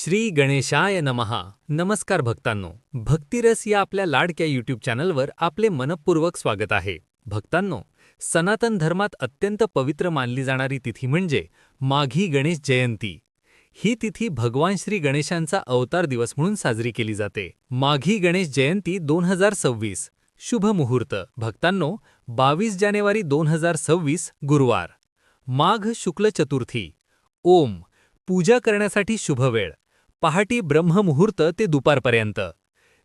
श्री गणेशाय नमः. नमस्कार भक्तांनो. भक्तिरस या आपल्या लाडक्या यूट्यूब चॅनलवर आपले मनपूर्वक स्वागत आहे. भक्तांनो, सनातन धर्मात अत्यंत पवित्र मानली जाणारी तिथी म्हणजे माघी गणेश जयंती. ही तिथी भगवान श्री गणेशांचा अवतार दिवस म्हणून साजरी केली जाते. माघी गणेश जयंती 2026. शुभ मुहूर्त. भक्तांनो, 22 जानेवारी 2026 गुरुवार. माघ शुक्ल चतुर्थी. ओम. पूजा करण्यासाठी शुभ वेळ पहाटे ब्रह्ममुहूर्त ते दुपारपर्यंत.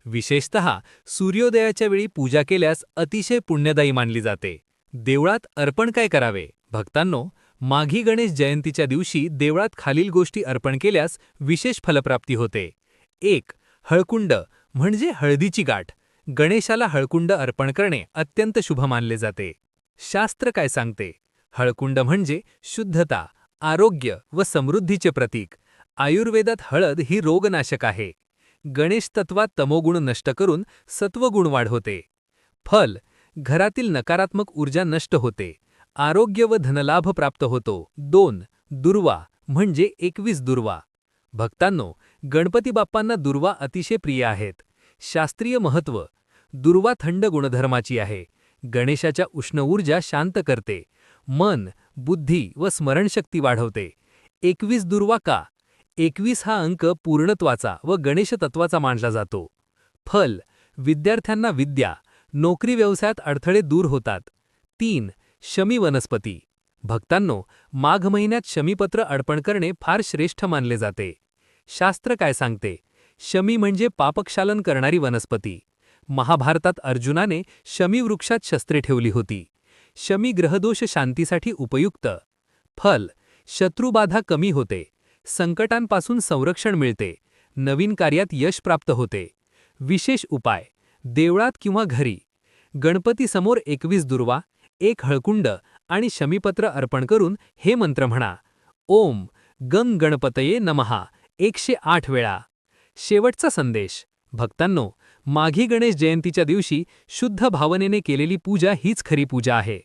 विशेषतः सूर्योदयाच्या वेळी पूजा केल्यास अतिशय पुण्यदायी मानली जाते. देवळात अर्पण काय करावे? भक्तांनो, माघी गणेश जयंतीच्या दिवशी देवळात खालील गोष्टी अर्पण केल्यास विशेष फलप्राप्ती होते. 1. हळकुंड म्हणजे हळदीची गाठ. गणेशाला हळकुंड अर्पण करणे अत्यंत शुभ मानले जाते. शास्त्र काय सांगते? हळकुंड म्हणजे शुद्धता, आरोग्य व समृद्धीचे प्रतीक. आयुर्वेदात हळद ही रोगनाशक आहे. गणेश तत्वात तमोगुण नष्ट करून सत्वगुण वाढवते. फल, घरातील नकारात्मक ऊर्जा नष्ट होते. आरोग्य व धनलाभ प्राप्त होतो. 2. दुर्वा म्हणजे 21 दुर्वा. भक्तांनो, गणपती बाप्पांना दुर्वा अतिशय प्रिय आहेत. शास्त्रीय महत्त्व. दुर्वा थंड गुणधर्माची आहे. गणेशाच्या उष्ण ऊर्जा शांत करते. मन, बुद्धी व स्मरणशक्ती वाढवते. 21 दुर्वा का? 21 हा अंक पूर्णत्वाचा व गणेश तत्वाचा मानला जातो. फल, विद्यार्थ्यांना विद्या, नोकरी व्यवसायात अडथळे दूर होतात. 3. शमी वनस्पती. भक्तांनो, माघ महिन्यात शमीपत्र अर्पण करणे फार श्रेष्ठ मानले जाते. शास्त्र काय सांगते? शमी म्हणजे पापक्षालन करणारी वनस्पती. महाभारतात अर्जुनाने शमी वृक्षात शस्त्रे ठेवली होती. शमी ग्रहदोष शांतीसाठी उपयुक्त. फल, शत्रुबाधा कमी होते. संकटांपासून संरक्षण मिळते. नवीन कार्यात यश प्राप्त होते. विशेष उपाय. देवळात किंवा घरी गणपतीसमोर 21 दुर्वा, 1 हळकुंड आणि शमीपत्र अर्पण करून हे मंत्र म्हणा. ओम गंग गणपतये नमः 108 वेळा. शेवटचा संदेश. भक्तांनो, माघी गणेश जयंतीच्या दिवशी शुद्ध भावनेने केलेली पूजा हीच खरी पूजा आहे.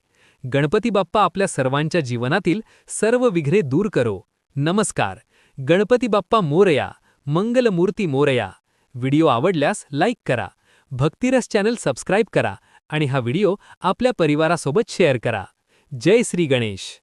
गणपती बाप्पा आपल्या सर्वांच्या जीवनातील सर्व विघ्ने दूर करो. नमस्कार. गणपती बाप्पा मोरया. मंगलमूर्ती मोरया. व्हिडिओ आवडल्यास लाईक करा. भक्तिरस चॅनल सबस्क्राईब करा आणि हा व्हिडिओ आपल्या परिवारासोबत शेअर करा. जय श्री गणेश.